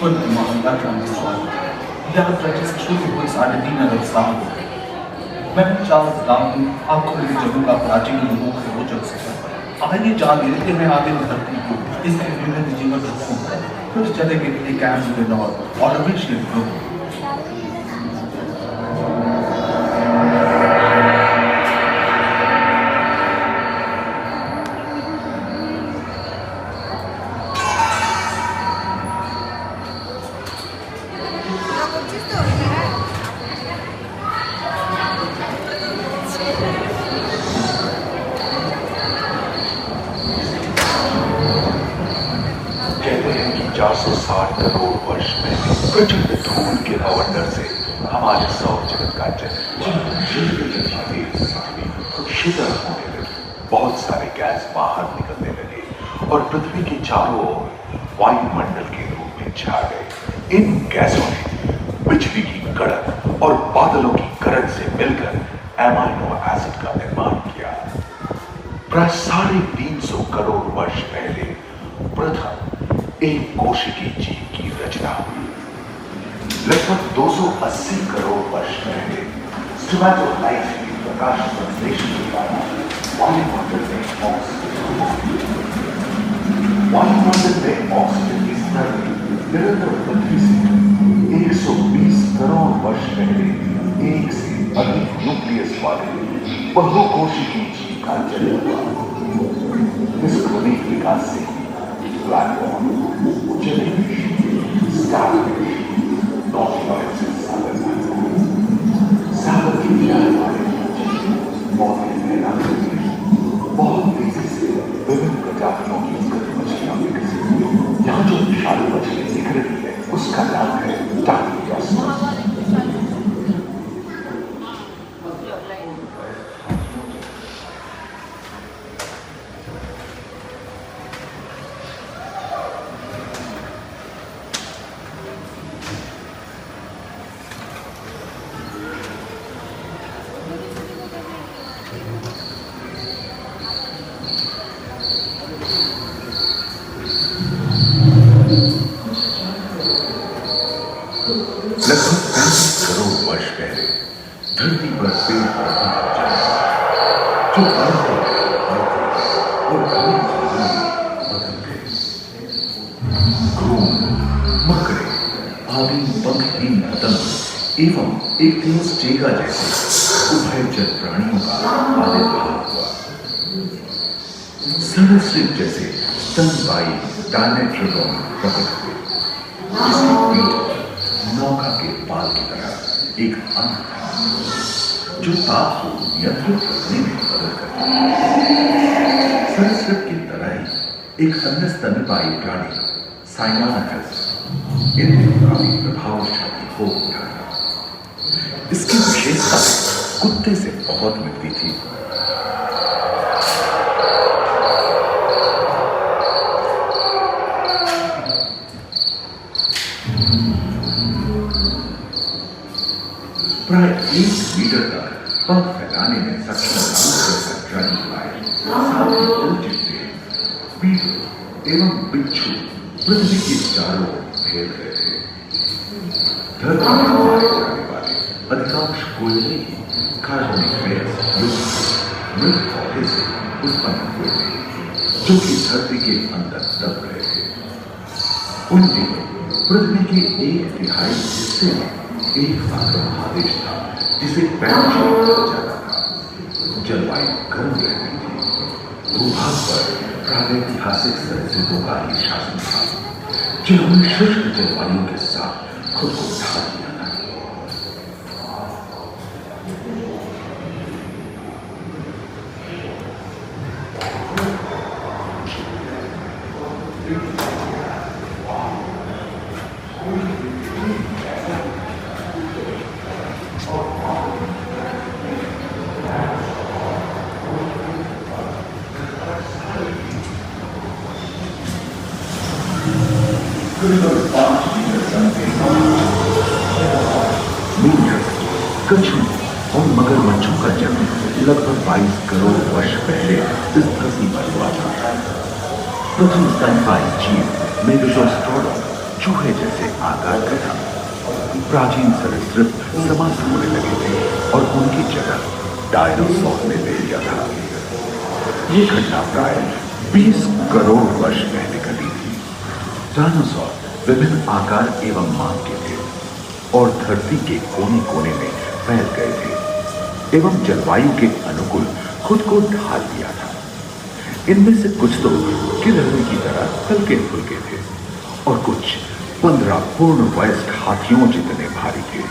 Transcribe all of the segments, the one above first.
Stunden machen Latland geschaut. Die Jahresrecht शुरू हुई 3.5 साल हो गए। मैं 50 गाँव आपको मेरी जगह का प्राचीन लोगों को रोचक सफर आइए जान लेते हैं आगे धरती को इसके विभिन्न जीवन रूपों पर फिर चलेंगे एक कैंप में और अभिषेक ग्रुप कहते हैं कि 460 करोड़ वर्ष पहले प्रचंड धूल के अवंडर से हमारे सौर जगत का जन्म शीतल होने लगी, बहुत सारे गैस बाहर निकलने लगे और पृथ्वी के चारों ओर वायुमंडल के रूप में छा गए। इन गैसों ने बिजली की कड़क और बादलों की गरज से मिलकर एमाइनो एसिड का निर्माण किया। प्राय 350 करोड़ वर्ष पहले प्रथम एक कोशिकीय जीव की रचना हुई। लगभग 280 करोड़ वर्ष पहले स्टोमेटोलाइट के प्रकाश संश्लेषण के द्वारा वायुमंडल में ऑक्सीजन की स्तर निरंतर वृद्धि से 120 करोड़ वर्ष पहले एक से अधिक न्यूक्लियस वाले बहुकोशिकीय जीव का जन्म हुआ। इस क्रमिक विकास से प्लेटफॉर्म सागर की किनारे वाले बहुत तेजी से विभिन्न प्रजातियों की मछलियां विकसित हुई। यहाँ जो विषालु मछली दिख रही है उसका नाम है टार्टियोस्टस। लगभग 35 करोड़ वर्ष पहले धरती पर पेड़ पौधों का जन्म जो और बदल गए। घूम, मकड़े आदि पंखहीन पतंग एवं एक टेगा जैसे उभयचर प्राणियों का आविर्भाव हुआ। सरसृप जैसे स्तनपायी डायनेट्रोडॉन प्रकट हुए, जिसकी पीठ नौका के पाल की तरह एक अंग था जो ताप को नियंत्रित करने में मदद करता है। सरसृप की तरह ही एक अन्य स्तनपायी प्राणी साइनोथेरियस इन दिनों काफी प्रभावशाली हो उठा था। इसकी विशेषता कुत्ते से बहुत मिलती थी। प्राय 1 मीटर तक पंख फैलाने में सक्षम बीटल एवं बिच्छू पृथ्वी के चारों ओर फैल गए थे। धरती में पाए जाने वाले अधिकांश कोयले ही कार्बनिक गैस युक्त मृत पौधे से उत्पन्न हुए थे, जो कि धरती के अंदर दब गए थे। उन दिनों पृथ्वी के 1/3 हिस्से में एक मात्र महादेश था जिसे पैनशील कहा जाता था। जलवायु गर्म रहती थी। भूभाग पर प्रागैतिहासिक सरीसृपों का ही शासन था जिन्होंने शुष्क जलवायु के साथ खुद को ढाल दिया था। कछुओं और मगरमच्छों का जन्म लगभग 22 करोड़ वर्ष पहले इस धरती पर हुआ था। प्रथम स्तनपायी जीव मेगालोस्ट्रोडॉन चूहे जैसे आकार का था। प्राचीन सरीसृप समाप्त होने लगे थे और उनकी जगह डायनासोर ने ले लिया था। ये घटना प्राय 20 करोड़ वर्ष पहले घटी थी। डायनासोर विभिन्न आकार एवं मांग के थे और धरती के कोने कोने में फैल गए थे एवं जलवायु के अनुकूल खुद को ढाल दिया था। इनमें से कुछ तो गिलहरी की तरह हल्के फुल्के थे और कुछ 15 पूर्ण वयस्क हाथियों जितने भारी थे।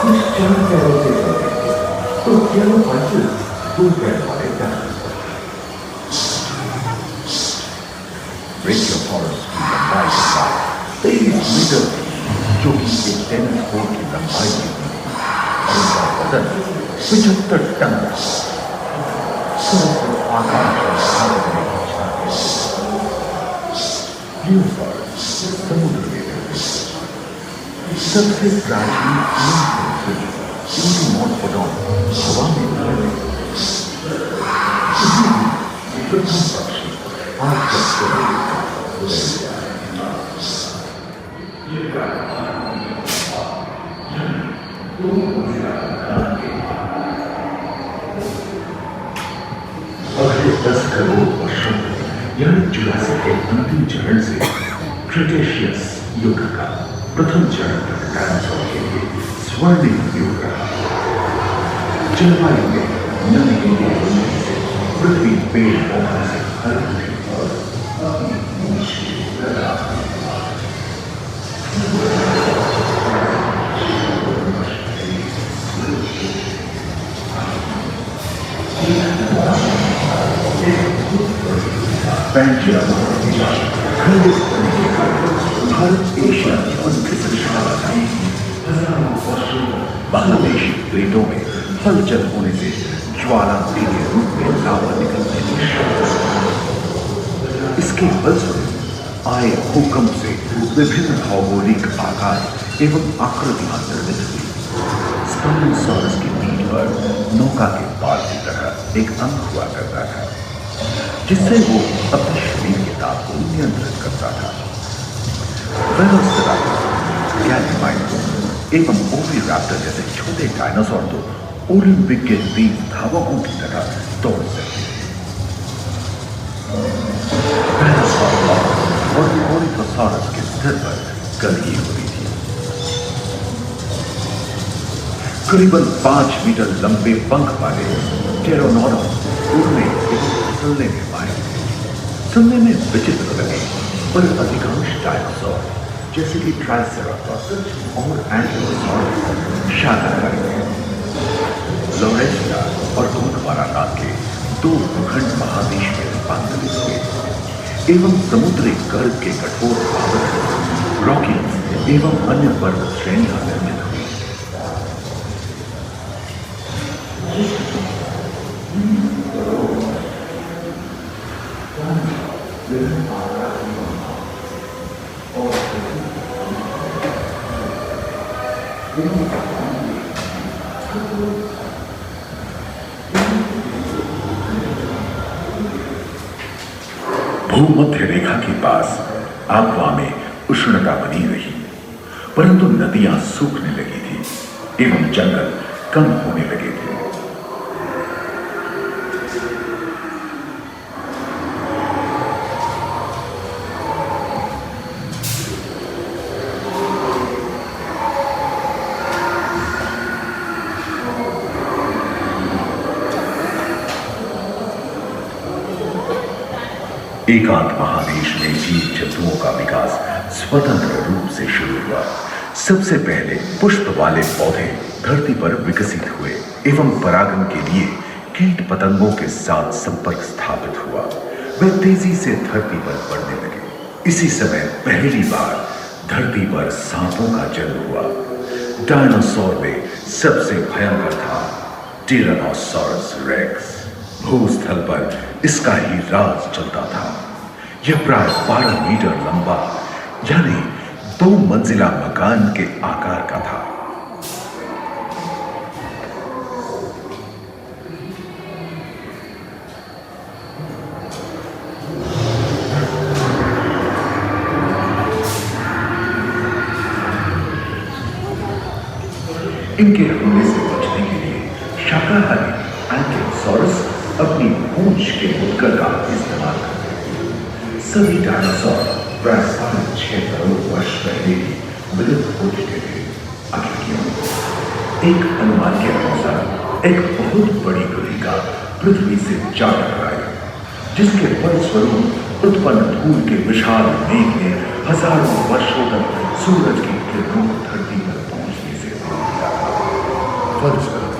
कुछ 4 पैरों से तो केवल 2 पैर वाले डायनासोर। ब्रेकियोसाउरस की लंबाई के साथ 23 मीटर थी, जो कि एक टेनिस कोर्ट की लंबाई की थी और उनका वजन 75 टन था। आकाश और भारत में पहुंचा समुद्र में रहते सबसे प्राचीन हवा में प्रथम पक्षी आज अगले 10 करोड़ वर्षों यानी जुरासिक के अंतिम चरण से क्रिटेशियस युग का प्रथम चरण तक डायनासोर के लिए स्वर्णिम युग रहा। जलवायु में नमी के होने से पृथ्वी पेड़ पौधों से भर उठी। भारत एशिया बांग्लादेश प्लेटों में हलचल होने से ज्वालामुखी के रूप में लावा निकलने लगी। इसके फलस्वरूप आए भूकंप से विभिन्न भौगोलिक आकार एवं आकृतियां निर्मित हुई। स्पाइनोसॉरस की पीठ पर नौका के पाल की तरह एक अंग हुआ करता था, जिससे वो अपने शरीर के दाब को नियंत्रित करता था। वेलोसिराप्टर, गैलीमाइट्स एवं ओविराप्टर जैसे छोटे डायनासोर तो ओलंपिक के तेज धावकों की तरह दौड़ सकते थे। और ओरिथोसॉरस के सिर पर गलगी होती थी। करीबन 5 मीटर लंबे पंख वाले टेरोनोडॉन उड़ने एवं फिसलने में माहिर थे। सुनने में विचित्र लगे, पर अधिकांश डायनासोर जैसे कि ट्राइसेराटोप्स और एंकिलोसॉरस शाकाहारी थे। लोरेस्टा और गोंडवाना नाम के 2 भूखंड महादेश में रूपांतरित हुए एवं समुद्री गर्भ के कठोर आवरण रॉकीज एवं अन्य पर्वत श्रेणियां निर्मित हुई। भूमध्य रेखा के पास आबवा में उष्णता बनी रही, परंतु नदियां सूखने लगी थी एवं जंगल कम होने लगे थे। एकांत महादेश में जीव जंतुओं का विकास स्वतंत्र रूप से शुरू हुआ। सबसे पहले पुष्प वाले पौधे धरती पर विकसित हुए एवं परागण के लिए कीट पतंगों के साथ संपर्क स्थापित हुआ। वे तेजी से धरती पर बढ़ने लगे। इसी समय पहली बार धरती पर सांपों का जन्म हुआ। डायनासोर में सबसे भयंकर था टिरानोसॉरस रेक्स। भूस्थल पर इसका ही राज चलता था। यह प्राय 12 मीटर लंबा यानी 2 मंजिला मकान के आकार का था। इनके हमले से बचने के लिए शाकाहारी एंकिलोसॉरस अपनी पूंछ के मुद्गर का इस्तेमाल करते थे। सभी डायनासोर प्राय 6.5 करोड़ वर्ष पहले ही विलुप्त हो चुके थे। आखिर क्यों? एक अनुमान के अनुसार एक बहुत बड़ी गुहिका पृथ्वी से जा टकराई, जिसके फलस्वरूप उत्पन्न धूल के विशाल मेघ ने हजारों वर्षों तक सूरज की किरणों को धरती पर पहुंचने से रोक दिया था। फलस्वरूप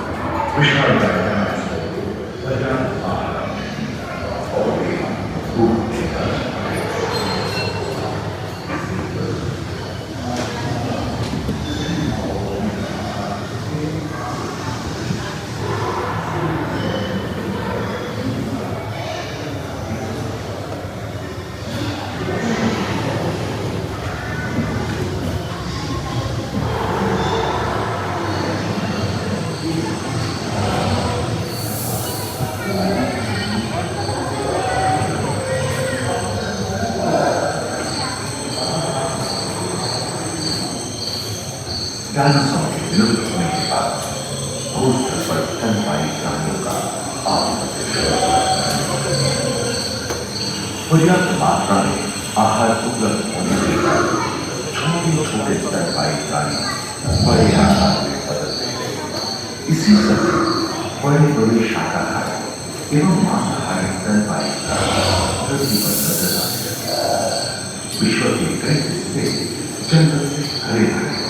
विशाल डायनासोर के विलुप्त होने के बाद भूस्थल पर स्तनपायी प्राणियों का आधिपत्य पर्याप्त मात्रा में आहार उपलब्ध होने के बाद छोटे स्तनपायी प्राणी बड़े आकार में बदलते गए। इसी तरह बड़े शाकाहारी एवं मांसाहारी स्तनपायी प्राणी पृथ्वी पर नजर आने लगे। विश्व के कई हिस्से जंगल से हरे भरे हो गए।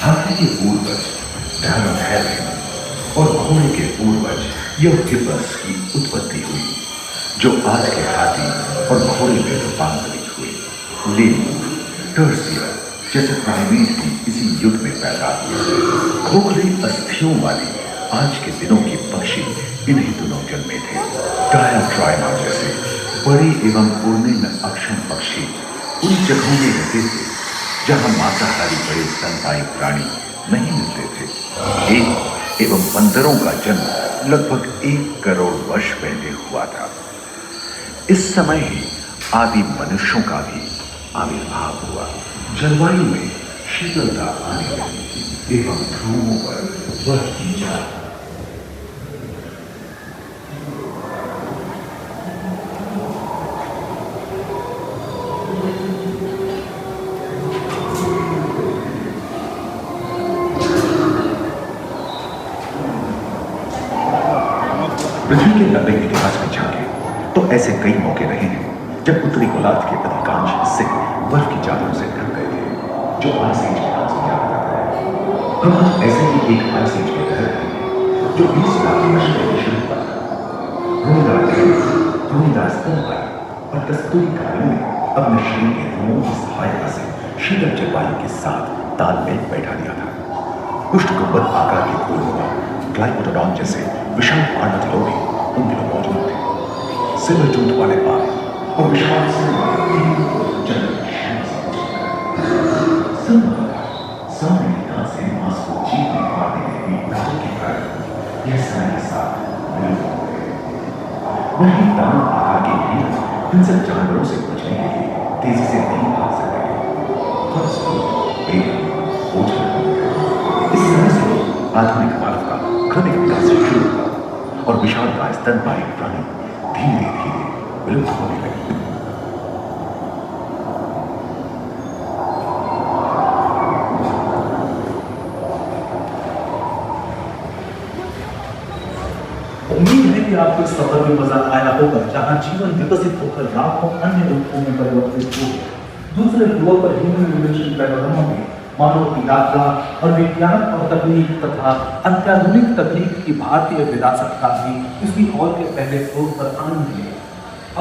हाथी के पूर्वज ड्रैगन और घोड़े के पूर्वज यूथिपस की उत्पत्ति हुई, जो आज के हाथी और घोड़े में रूपांतरित हुए। लेमूर, टर्सियर जैसे प्राइमेट भी इसी युग में पैदा हुए। खोखली अस्थियों वाली आज के दिनों के पक्षी इन्हीं दिनों जन्मे थे। डायाट्राइमा जैसे बड़े एवं उड़ने में अक्षम पक्षी उन जगहों में रहते थे जहां मांसाहारी बड़े स्तनपायी प्राणी नहीं मिलते थे। एक एवं बंदरों का जन्म लगभग 1 करोड़ वर्ष पहले हुआ था। इस समय ही आदि मनुष्यों का भी आविर्भाव हुआ। जलवायु में शीतलता आने लगी एवं ध्रुवों पर बर्फ की जा पृथ्वी के लंबे इतिहास में झांके तो ऐसे कई मौके रहे हैं जब उत्तरी गोलार्ध के अधिकांश हिस्से बर्फ की चादरों से ढक गए थे, जो आइस एज के नाम से जाना जाता है। हम ऐसे ही एक आइस एज के तहत हैं जो 20 लाख वर्ष पहले शुरू हुआ था। रोहिला स्तनपायी और कस्तूरी कालियों ने अपने शरीर के रोमों की सहायता से शीतल जलवायु के साथ तालमेल बैठा दिया था। कुष्ठ गुंबद आकार के फूलों ग्लाइकोडोन जैसे विशाल पर्णदलों भी उन दिनों मौजूद थे। सिल्वर टूथ वाले बाल और विशाल सामने घास से मांस को जीत में मारने के लिए दांतों के कारण यह समय के साथ विलुप्त हो गए। वही दानव आकार के हीरे हिंसक जानवरों से बचने के लिए तेजी से नहीं भाग सकते। इस समय से आधुनिक मानव का क्रमिक विकास शुरू हुआ और विशाल का स्तनपायी प्राणी धीरे धीरे विलुप्त होने लगे। उम्मीद है कि आपको इस सफर में मजा आया होगा, जहां जीवन विकसित होकर लाखों अन्य रूपों में परिवर्तित हो गया। दूसरे फ्लोर पर ह्यूमन रिलेशन पैनोरामा में मानव की यात्रा और विज्ञान और तकनीक तथा अत्याधुनिक तकनीक की भारतीय विरासत का भी किसी और के पहले फ्लोर पर आनंद लिया।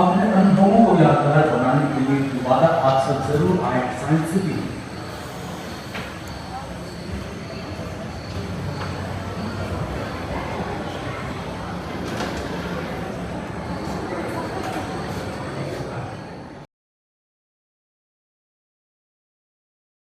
अपने अनुभवों को यादगार बनाने के लिए दोबारा आप सब जरूर आए साइंस सिटी।